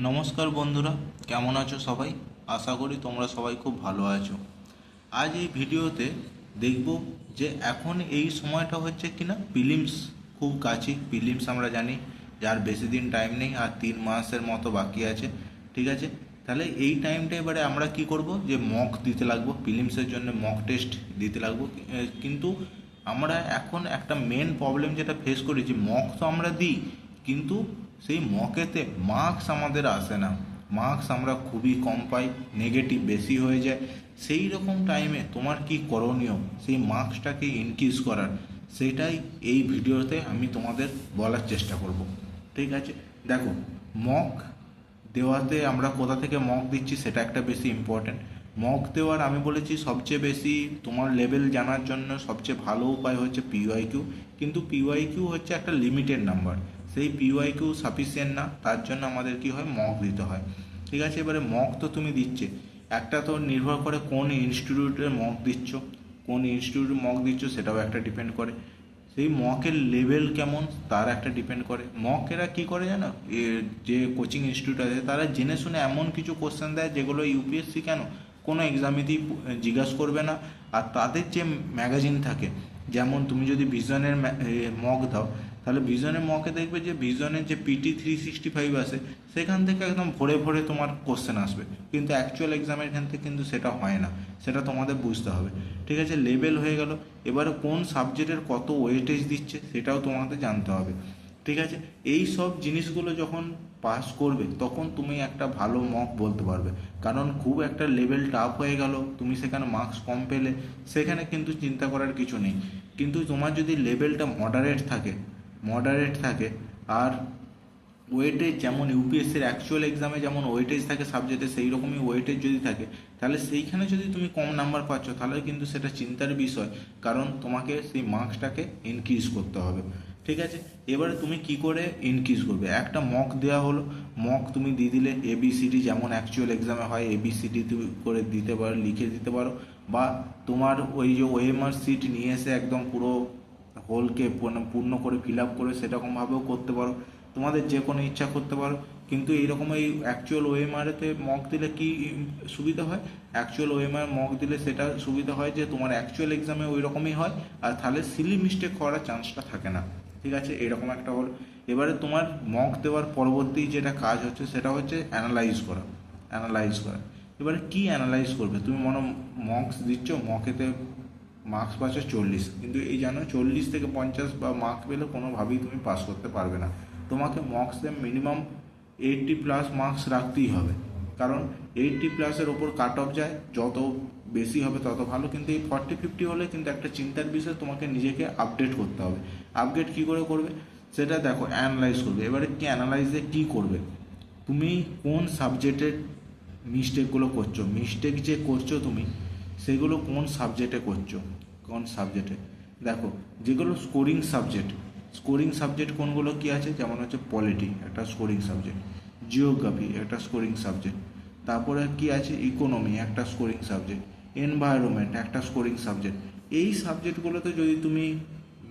নমস্কার বন্ধুরা, কেমন আছো সবাই? আশা করি তোমরা সবাই খুব ভালো আছো। আজ এই ভিডিওতে দেখব যে এখন এই সময়টা হচ্ছে কিনা প্রিলিমস খুব কাছে। প্রিলিমস আমরা জানি যার বেশি দিন টাইম নেই, আর 3 মাসের মতো বাকি আছে। ঠিক আছে, তাহলে এই টাইমটা এবারে আমরা কি করব, যে মক দিতে লাগবো, প্রিলিমসের জন্য মক টেস্ট দিতে লাগবো। কিন্তু আমরা এখন একটা মেন প্রবলেম যেটা ফেস করি, যে মক তো আমরা দিই, কিন্তু সেই মকেতে মার্কস আমাদের আসে না। মার্কস আমরা খুবই কম পাই, নেগেটিভ বেশি হয়ে যায়। সেই রকম টাইমে তোমার কি করণীয় সেই মার্কসটাকে ইনক্রিজ করার, সেটাই এই ভিডিওতে আমি তোমাদের বলার চেষ্টা করব। ঠিক আছে, দেখো, মক দেওয়াতে আমরা কোথা থেকে মক দিচ্ছি সেটা একটা বেশি ইম্পর্ট্যান্ট। মক দেওয়ার আমি বলেছি সবচেয়ে বেশি তোমার লেভেল জানার জন্য সবচেয়ে ভালো উপায় হচ্ছে পিওয়াইকিউ। কিন্তু পিওয়াইকিউ হচ্ছে একটা লিমিটেড নাম্বার, সেই পিওয়াইকিউ সাফিসিয়েন্ট না, তার জন্য আমাদের কি হয়, মক দিতে হয়। ঠিক আছে, এবারে মক তো তুমি দিচ্ছে, একটা তো নির্ভর করে কোন ইনস্টিটিউটের মক দিচ্ছ, কোন ইনস্টিটিউটে মক দিচ্ছ সেটাও একটা ডিপেন্ড করে। সেই মকের লেভেল কেমন তার একটা ডিপেন্ড করে। মকেরা কি করে জানো, যে কোচিং ইনস্টিটিউট আছে তারা জেনে শুনে এমন কিছু কোশ্চেন দেয় যেগুলো ইউপিএসসি কেন কোনো এক্সামেতেই জিজ্ঞাসা করবে না। আর তাদের যে ম্যাগাজিন থাকে, যেমন তুমি যদি ভিশনের মক দাও, তাহলে ভিশনের মকে দেখবে যে ভিশনের যে PT 365 আসে, সেখান থেকে একদম ভরে ভরে তোমার কোশ্চেন আসবে। কিন্তু অ্যাকচুয়াল এক্সামের এখান থেকে কিন্তু সেটা হয় না, সেটা তোমাদের বুঝতে হবে। ঠিক আছে, লেভেল হয়ে গেল। এবারে কোন সাবজেক্টের কত ওয়েটেজ দিচ্ছে সেটাও তোমাদের জানতে হবে। ঠিক আছে, এই সব জিনিসগুলো যখন পাস করবে তখন তুমি একটা ভালো মক বলতে পারবে। কারণ খুব একটা লেভেল টাফ হয়ে গেল, তুমি সেখানে মার্কস কম পেলে, সেখানে কিন্তু চিন্তা করার কিছু নেই। কিন্তু তোমার যদি লেভেলটা মডারেট থাকে আর ওয়েটেজ যেমন ইউপিএসসির অ্যাকচুয়াল এক্সামে যেমন ওয়েটেজ থাকে সাবজেক্টে, সেই রকমই ওয়েটেজ যদি থাকে, তাহলে সেইখানে যদি তুমি কম নাম্বার পাচ্ছ তাহলে কিন্তু সেটা চিন্তার বিষয়। কারণ তোমাকে সেই মার্কসটাকে ইনক্রিজ করতে হবে। ঠিক আছে, এবারে তুমি কি করে ইনক্রিজ করবে, একটা মক দেওয়া হলো, মক তুমি দিয়ে দিলে ABCD যেমন অ্যাকচুয়াল এক্সামে হয় ABCD তুমি করে দিতে পারো, লিখে দিতে পারো। বা তোমার ওই যে OMR সিট নিয়ে এসে একদম পুরো হোলকে পূর্ণ করে ফিল আপ করে সেরকমভাবেও করতে পারো, তোমাদের যে কোনো ইচ্ছা করতে পারো। কিন্তু এইরকম এই অ্যাকচুয়াল ওএমআরতে মক দিলে কি সুবিধা হয়, অ্যাকচুয়াল ওএমআর মক দিলে সেটা সুবিধা হয় যে তোমার অ্যাকচুয়াল এক্সামে ওই রকমই হয়, আর তাহলে সিলি মিস্টেক হওয়ার চান্সটা থাকে না। ঠিক আছে, এরকম একটা হলো। এবারে তোমার মক দেওয়ার পরবর্তী যেটা কাজ হচ্ছে সেটা হচ্ছে অ্যানালাইজ করা। এবারে কি অ্যানালাইজ করবে, তুমি মকস দিচ্ছ, মকেতে মার্কস পাচ্ছ 40, কিন্তু এই জানো 40 থেকে 50 বা মার্কস পেলে কোনোভাবেই তুমি পাস করতে পারবে না। তোমাকে মক্সে মিনিমাম 80+ মার্কস রাখতেই হবে। কারণ 80+-এর ওপর কাট অফ যায়, যত বেশি হবে তত ভালো। কিন্তু এই 40-50 হলে কিন্তু একটা চিন্তার বিষয়, তোমাকে নিজেকে আপডেট করতে হবে। আপডেট কী করে করবে সেটা দেখো, অ্যানালাইজ করবে। এবারে কি অ্যানালাইজে কী করবে, তুমি কোন সাবজেক্টের মিস্টেক যে করছো তুমি, সেগুলো কোন সাবজেক্টে দেখো, যেগুলো স্কোরিং সাবজেক্ট কোনগুলো কি আছে, যেমন হচ্ছে পলিটি একটা স্কোরিং সাবজেক্ট, জিওগ্রাফি একটা স্কোরিং সাবজেক্ট, তারপরে কি আছে ইকোনমি একটা স্কোরিং সাবজেক্ট, এনভায়রনমেন্ট একটা স্কোরিং সাবজেক্ট। এই সাবজেক্টগুলোতে যদি তুমি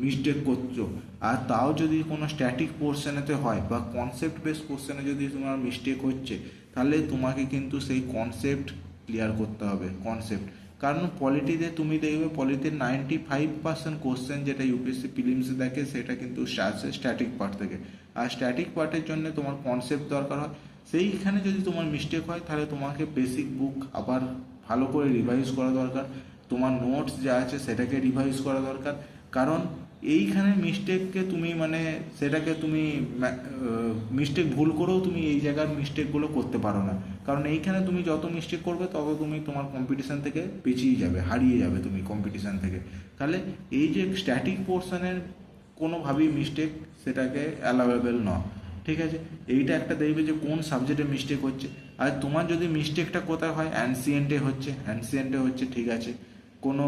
মিস্টেক করছো, আর তাও যদি কোনো স্ট্যাটিক পোর্শনেতে হয় বা কনসেপ্ট বেস কোশ্চেনে যদি তোমার মিস্টেক হচ্ছে, তাহলে তোমাকে কিন্তু সেই কনসেপ্ট ক্লিয়ার করতে হবে। কারণ পলিটিতে তুমি দেখবে, পলিটির 95% কোশ্চেন যেটা ইউপিএসসি প্রিলিমসে দেখে সেটা কিন্তু স্ট্যাটিক পার্ট থেকে। আর স্ট্যাটিক পার্টের জন্য তোমার কনসেপ্ট দরকার হয়। সেইখানে যদি তোমার মিস্টেক হয় তাহলে তোমাকে বেসিক বুক আবার ভালো করে রিভাইজ করা দরকার, তোমার নোটস যা আছে সেটাকে রিভাইজ করা দরকার। কারণ এইখানে মিস্টেককে তুমি সেটাকে তুমি মিস্টেক ভুল করেও তুমি এই জায়গার মিস্টেকগুলো করতে পারো না। কারণ এইখানে তুমি যত মিস্টেক করবে তত তুমি তোমার কম্পিটিশান থেকে পিছিয়ে যাবে, হারিয়ে যাবে তুমি কম্পিটিশান থেকে। তাহলে এই যে স্ট্যাটিক পোর্শনের কোনোভাবেই মিস্টেক সেটাকে অ্যালাউয়েবল নয়। ঠিক আছে, এইটা একটা দেখবে যে কোন সাবজেক্টে মিস্টেক হচ্ছে। আর তোমার যদি মিস্টেকটা কোথায় হয়, অ্যানসিয়েন্টে হচ্ছে ঠিক আছে। কোনো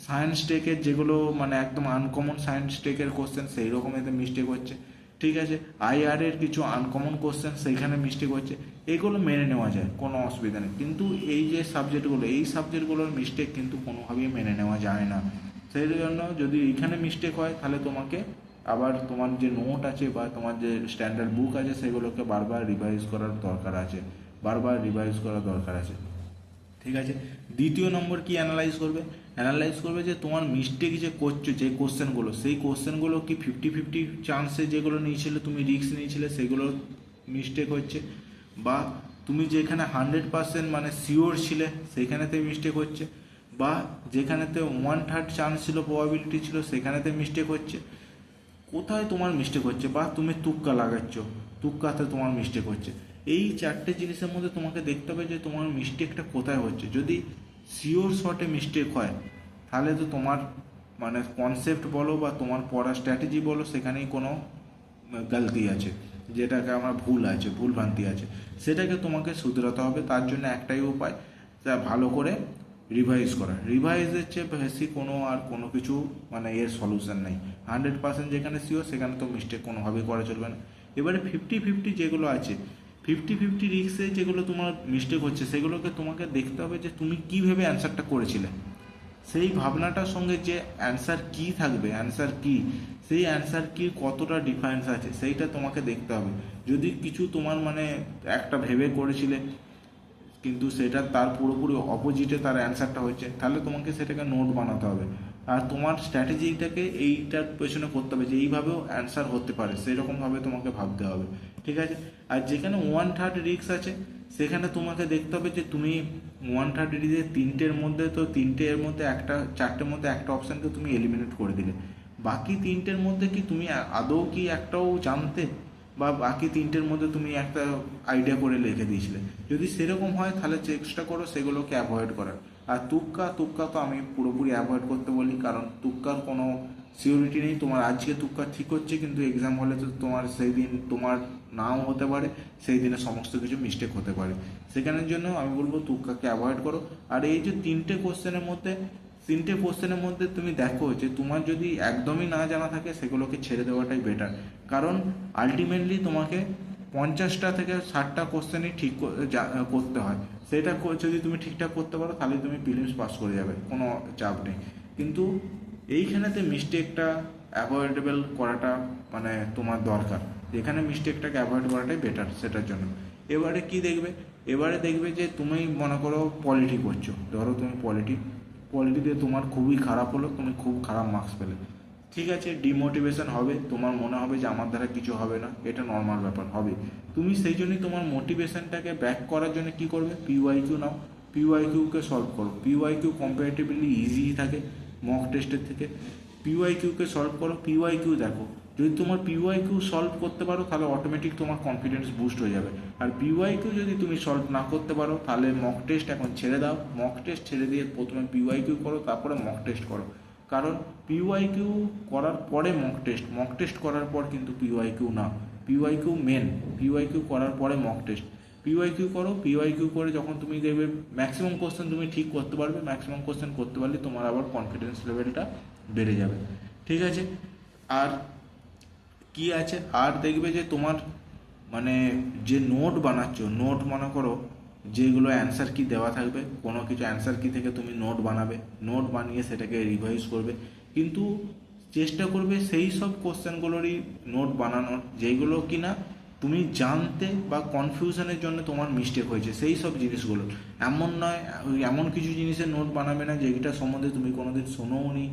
সায়েন্স টেকের যেগুলো একদম আনকমন সায়েন্স টেকের কোশ্চেন সেই রকম এতে মিস্টেক হচ্ছে। ঠিক আছে, আইআরের কিছু আনকমন কোশ্চেন সেইখানে মিস্টেক হচ্ছে, এগুলো মেনে নেওয়া যায়, কোনো অসুবিধা নেই। কিন্তু এই যে সাবজেক্টগুলোর মিস্টেক কিন্তু কোনোভাবেই মেনে নেওয়া যায় না। সেই জন্য যদি এইখানে মিস্টেক হয় তাহলে তোমাকে আবার তোমার যে নোট আছে বা তোমার যে স্ট্যান্ডার্ড বুক আছে সেগুলোকে বারবার রিভাইজ করার দরকার আছে, বারবার রিভাইজ করার দরকার আছে। ঠিক আছে। দ্বিতীয় নম্বর কি অ্যানালাইজ করবে? অ্যানালাইজ করবে যে তোমার মিস্টেক যে করছো যে কোশ্চেনগুলো, সেই কোশ্চেনগুলো কি 50-50 চান্সে যেগুলো নিয়েছিলে, তুমি রিস্ক নিয়েছিলে, সেগুলো মিস্টেক হচ্ছে, বা তুমি যেখানে 100% মানে শিওর ছিলে সেখানেতে মিস্টেক হচ্ছে, বা যেখানেতে 1/3 চান্স ছিল, প্রবাবিলিটি ছিল, সেখানেতে মিস্টেক হচ্ছে। কোথায় তোমার মিস্টেক হচ্ছে, বা তুমি তুক্কা লাগাচ্ছ, তুক্কাতে তোমার মিস্টেক হচ্ছে। এই চারটে জিনিসের মধ্যে তোমাকে দেখতে হবে যে তোমার মিস্টেকটা কোথায় হচ্ছে। যদি শিওর শটে মিস্টেক হয় তাহলে তো তোমার মানে কনসেপ্ট বলো বা তোমার পড়ার স্ট্র্যাটেজি বলো, সেখানেই কোনো গলতি আছে, যেটাকে আমার ভুল আছে, ভুল ভ্রান্তি আছে, সেটাকে তোমাকে শুধরাতে হবে। তার জন্য একটাই উপায়, তা ভালো করে রিভাইজ করা। রিভাইজের চেয়ে বেশি কোনো কিছু মানে এর সলিউশন নেই। 100% যেখানে শিওর সেখানে তো মিস্টেক কোনোভাবেই করা চলবে না। এবারে 50-50 যেগুলো আছে, 50-50 রিস্কে যেগুলো তোমার মিস্টেক হচ্ছে, সেগুলোকে তোমাকে দেখতে হবে যে তুমি কীভাবে অ্যান্সারটা করেছিলে। সেই ভাবনাটার সঙ্গে যে অ্যান্সার কী থাকবে, অ্যান্সার কী, সেই অ্যান্সার কী কতটা ডিফারেন্স আছে সেইটা তোমাকে দেখতে হবে। যদি কিছু তোমার মানে একটা ভেবে করেছিলে কিন্তু সেটা তার পুরোপুরি অপোজিটে তার অ্যান্সারটা হচ্ছে, তাহলে তোমাকে সেটাকে নোট বানাতে হবে। আর তোমার স্ট্র্যাটেজিটাকে এইটার পেছনে করতে হবে যে এইভাবেও অ্যান্সার হতে পারে, সেরকমভাবে তোমাকে ভাবতে হবে। ঠিক আছে। আর যেখানে 1/3 রিস্ক আছে সেখানে তোমাকে দেখতে হবে যে তুমি 1/3 রিস্কে তিনটের মধ্যে তো তিনটের মধ্যে একটা, চারটের মধ্যে একটা অপশানকে তুমি এলিমিনেট করে দিলে, বাকি তিনটের মধ্যে কি তুমি আদৌ কি একটাও জানতে, বা বাকি তিনটের মধ্যে তুমি একটা আইডিয়া করে লিখে দিয়েছিলে। যদি সেরকম হয় তাহলে চেষ্টা করো সেগুলোকে অ্যাভয়েড করার। আর তুক্কা তো আমি পুরোপুরি অ্যাভয়েড করতে বলি, কারণ তুক্কার কোনো সিওরিটি নেই। তোমার আজকে তুক্কা ঠিক হচ্ছে কিন্তু এক্সাম হলে তো তোমার সেই দিন তোমার নাও হতে পারে, সেই দিনে সমস্ত কিছু মিস্টেক হতে পারে। সেখানের জন্য আমি বলবো তুক্কাকে অ্যাভয়েড করো। আর এই যে তিনটে কোশ্চেনের মধ্যে তুমি দেখো যে তোমার যদি একদমই না জানা থাকে সেগুলোকে ছেড়ে দেওয়াটাই বেটার। কারণ আলটিমেটলি তোমাকে 50টা থেকে 60টা কোশ্চেনই ঠিক করতে হয়। সেটা যদি তুমি ঠিকঠাক করতে পারো তাহলে তুমি প্রিলিমস পাস করে যাবে, কোনো চাপ নেই। কিন্তু এইখানেতে মিস্টেকটা অ্যাভয়েডেবল করাটা মানে তোমার দরকার, এখানে মিস্টেকটাকে অ্যাভয়েড করাটাই বেটার সেটার জন্য। এবারে দেখবে যে তুমি মনে করো পলিটি করছো, ধরো তুমি পলিটিতে তোমার খুবই খারাপ হলো, তুমি খুব খারাপ মার্কস পেলে। ঠিক আছে, ডিমোটিভেশন হবে, তোমার মনে হবে যে আমার দ্বারা কিছু হবে না, এটা নর্মাল ব্যাপার, হবে। তুমি সেই জন্যই তোমার মোটিভেশনটাকে ব্যাক করার জন্য কি করবে, পিওয়াইকিউ নাও, পিওয়াইকিউকে সলভ করো। পিওয়াইকিউ কম্পারেটিভলি ইজি থাকে মক টেস্টের থেকে। পিওয়াইকিউকে সলভ করো, পিওয়াইকিউ দেখো। যদি তোমার পিওয়াইকিউ সলভ করতে পারো তাহলে অটোমেটিক তোমার কনফিডেন্স বুস্ট হয়ে যাবে। আর পিওয়াইকিউ যদি তুমি সলভ না করতে পারো তাহলে মক টেস্ট এখন ছেড়ে দাও, মক টেস্ট ছেড়ে দিয়ে প্রথমে পিওয়াইকিউ করো, তারপরে মক টেস্ট করো। কারণ পিওয়াইকিউ করার পরে মক টেস্ট করার পর কিন্তু পিওয়াইকিউ না, পিওয়াইকিউ মেন, পিওয়াইকিউ করার পরে মক টেস্ট। পিওয়াইকিউ করো, পিওয়াইকিউ করে যখন তুমি দেখবে ম্যাক্সিমাম কোশ্চেন তুমি ঠিক করতে পারবে, ম্যাক্সিমাম কোশ্চেন করতে পারলে তোমার আবার কনফিডেন্স লেভেলটা বেড়ে যাবে। ঠিক আছে। আর কি আছে, আর দেখবে যে তোমার মানে যে নোট বানাচ্ছ, নোট মনে করো যেগুলো অ্যান্সার কি দেওয়া থাকবে, কোনো কিছু অ্যান্সার কি থেকে তুমি নোট বানাবে, নোট বানিয়ে সেটাকে রিভাইজ করবে। কিন্তু চেষ্টা করবে সেই সব কোশ্চেনগুলোরই নোট বানানোর যেগুলো কি না তুমি জানতে বা কনফিউশনের জন্য তোমার মিস্টেক হয়েছে, সেই সব জিনিসগুলো। এমন নয়, এমন কিছু জিনিসের নোট বানাবে না যেটা সম্বন্ধে তুমি কোনোদিন শোনোও নি,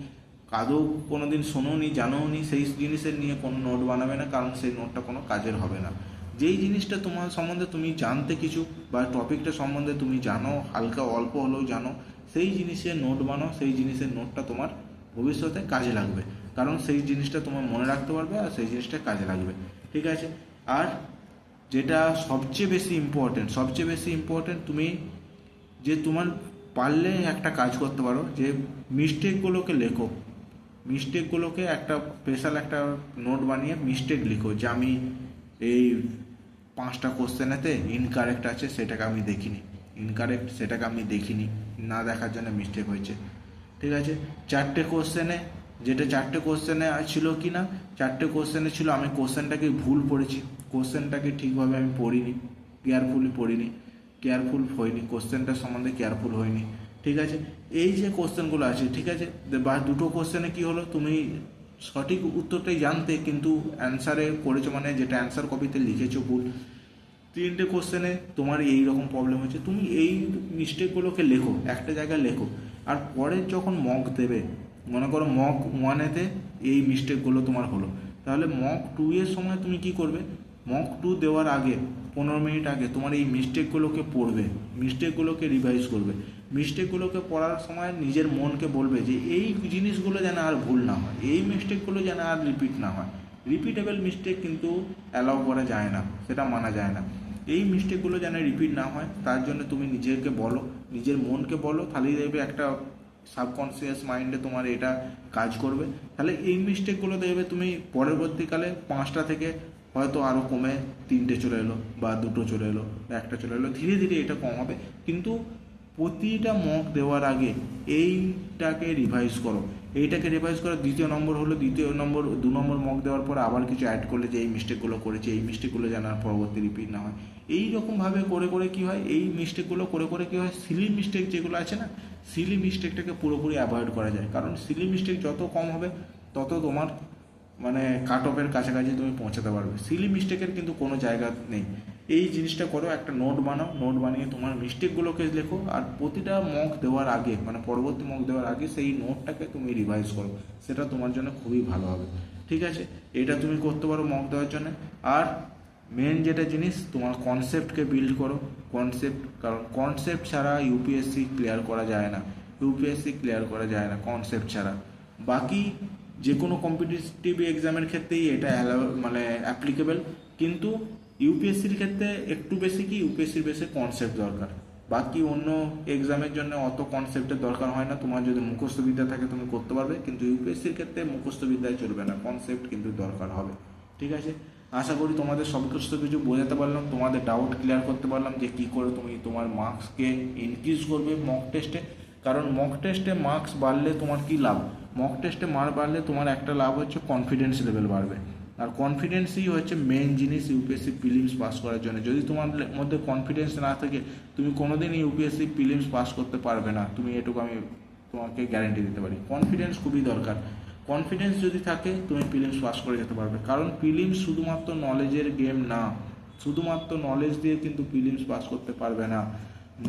আদৌ কোনো দিন শোনোনি, জানোও নি, সেই জিনিসের নিয়ে কোনো নোট বানাবে না, কারণ সেই নোটটা কোনো কাজের হবে না। যেই জিনিসটা তোমার সম্বন্ধে তুমি জানতে কিছু, বা টপিকটা সম্বন্ধে তুমি জানো, হালকা অল্প হলেও জানো, সেই জিনিসের নোট বানাও, সেই জিনিসের নোটটা তোমার ভবিষ্যতে কাজে লাগবে, কারণ সেই জিনিসটা তোমার মনে রাখতে পারবে আর সেই জিনিসটা কাজে লাগবে। ঠিক আছে। আর যেটা সবচেয়ে বেশি ইম্পর্টেন্ট তুমি যে তোমার পারলে একটা কাজ করতে পারো যে মিস্টেকগুলোকে লেখো, মিস্টেকগুলোকে একটা স্পেশাল একটা নোট বানিয়ে মিস্টেক লিখো, যে আমি এই 5টা কোশ্চেনেতে ইনকারেক্ট আছে সেটাকে আমি দেখিনি, না দেখার জন্য মিস্টেক হয়েছে। ঠিক আছে। 4টে কোশ্চেনে ছিল কি না, 4টে কোশ্চেনে ছিল আমি কোশ্চেনটাকে ভুল পড়েছি, কোশ্চেনটাকে ঠিকভাবে আমি কেয়ারফুল হইনি, কোশ্চেনটার সম্বন্ধে কেয়ারফুল হইনি। ঠিক আছে। এই যে কোশ্চেনগুলো আছে, ঠিক আছে, বা 2টো কোশ্চেনে কি হলো, তুমি সঠিক উত্তরটাই জানতে, কিন্তু অ্যান্সারে করেছো মানে যেটা অ্যান্সার কপিতে লিখেছো ভুল। 3টে কোশ্চেনে তোমার এই রকম প্রবলেম হচ্ছে, তুমি এই মিস্টেকগুলোকে লেখো, একটা জায়গায় লেখো। আর পরের যখন মক দেবে, মনে করো মক 1-এতে এই মিস্টেকগুলো তোমার হলো, তাহলে মক 2 এর সময় তুমি কি করবে, মক 2 দেওয়ার আগে 15 মিনিট আগে তোমার এই মিস্টেকগুলোকে পড়বে, মিস্টেকগুলোকে রিভাইজ করবে। মিস্টেকগুলোকে পড়ার সময় নিজের মনকে বলবে যে এই জিনিসগুলো যেন আর ভুল না হয়, এই মিস্টেকগুলো যেন আর রিপিট না হয়। রিপিটেবল মিস্টেক কিন্তু অ্যালাউ করা যায় না, সেটা মানা যায় না। এই মিস্টেকগুলো যেন রিপিট না হয় তার জন্য তুমি নিজেকে বলো, নিজের মনকে বলো, তাহলেই দেখবে একটা সাবকনসিয়াস মাইন্ডে তোমার এটা কাজ করবে। তাহলে এই মিস্টেকগুলো দেখবে তুমি পরবর্তীকালে 5টা থেকে হয়তো আরও কমে 3টে চলে এলো, বা 2টো চলে এলো, বা 1টা চলে এলো, ধীরে ধীরে এটা কম হবে। কিন্তু প্রতিটা মক দেওয়ার আগে এইটাকে রিভাইজ করো। এইটাকে রিভাইজ করার দ্বিতীয় নম্বর হলো, 2 নম্বর মক দেওয়ার পর আবার কিছু অ্যাড করলে যে এই মিস্টেকগুলো করেছে, এই মিস্টেকগুলো যেন আর পরবর্তী রিপিট না হয়। এই রকমভাবে করে করে কী হয়, এই মিস্টেকগুলো করে করে কী হয়, সিলি মিস্টেক যেগুলো আছে না, সিলি মিস্টেকটাকে পুরোপুরি অ্যাভয়েড করা যায়। কারণ সিলি মিস্টেক যত কম হবে তত তোমার মানে কাট অফের কাছাকাছি তুমি পৌঁছাতে পারবে। সিলি মিস্টেকের কিন্তু কোনো জায়গা নেই। এই জিনিসটা করো, একটা নোট বানাও, নোট বানিয়ে তোমার মিস্টেকগুলোকে লেখো, আর প্রতিটা মক দেওয়ার আগে মানে পরবর্তী মক দেওয়ার আগে সেই নোটটাকে তুমি রিভাইজ করো, সেটা তোমার জন্য খুবই ভালো হবে। ঠিক আছে, এটা তুমি করতে পারো মক দেওয়ার জন্য। আর মেন যেটা জিনিস, তোমার কনসেপ্টকে বিল্ড করো, কনসেপ্ট, কারণ কনসেপ্ট ছাড়া ইউপিএসসি ক্লিয়ার করা যায় না, ইউপিএসসি ক্লিয়ার করা যায় না কনসেপ্ট ছাড়া। বাকি যে কোনো কম্পিটিটিভ এক্সামের ক্ষেত্রেই এটা মানে অ্যাপ্লিকেবল, কিন্তু ইউপিএসসির ক্ষেত্রে একটু বেশি কি, ইউপিএসসির বেশি কনসেপ্ট দরকার। বাকি অন্য এক্সামের জন্য অত কনসেপ্টের দরকার হয় না, তোমার যদি মুখস্থ বিদ্যা থাকে তুমি করতে পারবে, কিন্তু ইউপিএসসির ক্ষেত্রে মুখস্থ বিদ্যায় চলবে না, কনসেপ্ট কিন্তু দরকার হবে। ঠিক আছে, আশা করি তোমাদের সমস্ত কিছু বোঝাতে পারলাম, তোমাদের ডাউট ক্লিয়ার করতে পারলাম যে কী করে তুমি তোমার মার্কসকে ইনক্রিজ করবে মক টেস্টে। কারণ মক টেস্টে মার্কস বাড়লে তোমার কী লাভ, মক টেস্টে মার্ক বাড়লে তোমার একটা লাভ হচ্ছে কনফিডেন্স লেভেল বাড়বে। আর কনফিডেন্সই হচ্ছে মেন জিনিস ইউপিএসসি প্রিলিমস পাস করার জন্য। যদি তোমার মধ্যে কনফিডেন্স না থাকে, তুমি কোনোদিনই ইউপিএসসি প্রিলিমস পাস করতে পারবে না, তুমি এটুকু আমি তোমাকে গ্যারেন্টি দিতে পারি। কনফিডেন্স খুবই দরকার, কনফিডেন্স যদি থাকে তুমি প্রিলিমস পাস করে যেতে পারবে। কারণ প্রিলিমস শুধুমাত্র নলেজের গেম না, শুধুমাত্র নলেজ দিয়ে কিন্তু প্রিলিমস পাস করতে পারবে না,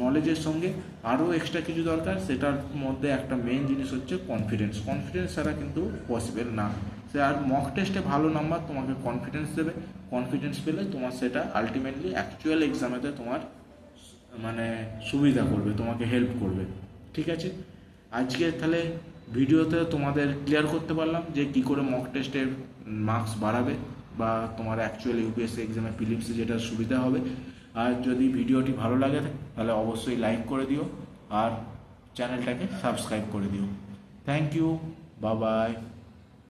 নলেজের সঙ্গে আরও এক্সট্রা কিছু দরকার। সেটার মধ্যে একটা মেন জিনিস হচ্ছে কনফিডেন্স, কনফিডেন্স ছাড়া কিন্তু পসিবল না। সে আর মক টেস্টে ভালো নাম্বার তোমাকে কনফিডেন্স দেবে, কনফিডেন্স পেলে তোমার সেটা আলটিমেটলি অ্যাকচুয়াল এক্সামেতে তোমার মানে সুবিধা করবে, তোমাকে হেল্প করবে। ঠিক আছে, আজকে তাহলে ভিডিওতে তোমাদের ক্লিয়ার করতে পারলাম যে কী করে মক টেস্টের মার্কস বাড়াবে, বা তোমার অ্যাকচুয়াল ইউপিএসসি এক্সামে প্রিলিমসে যেটা সুবিধা হবে। আর যদি ভিডিওটি ভালো লাগে তাহলে অবশ্যই লাইক করে দিও, আর চ্যানেলটাকে সাবস্ক্রাইব করে দিও। Thank you, bye by.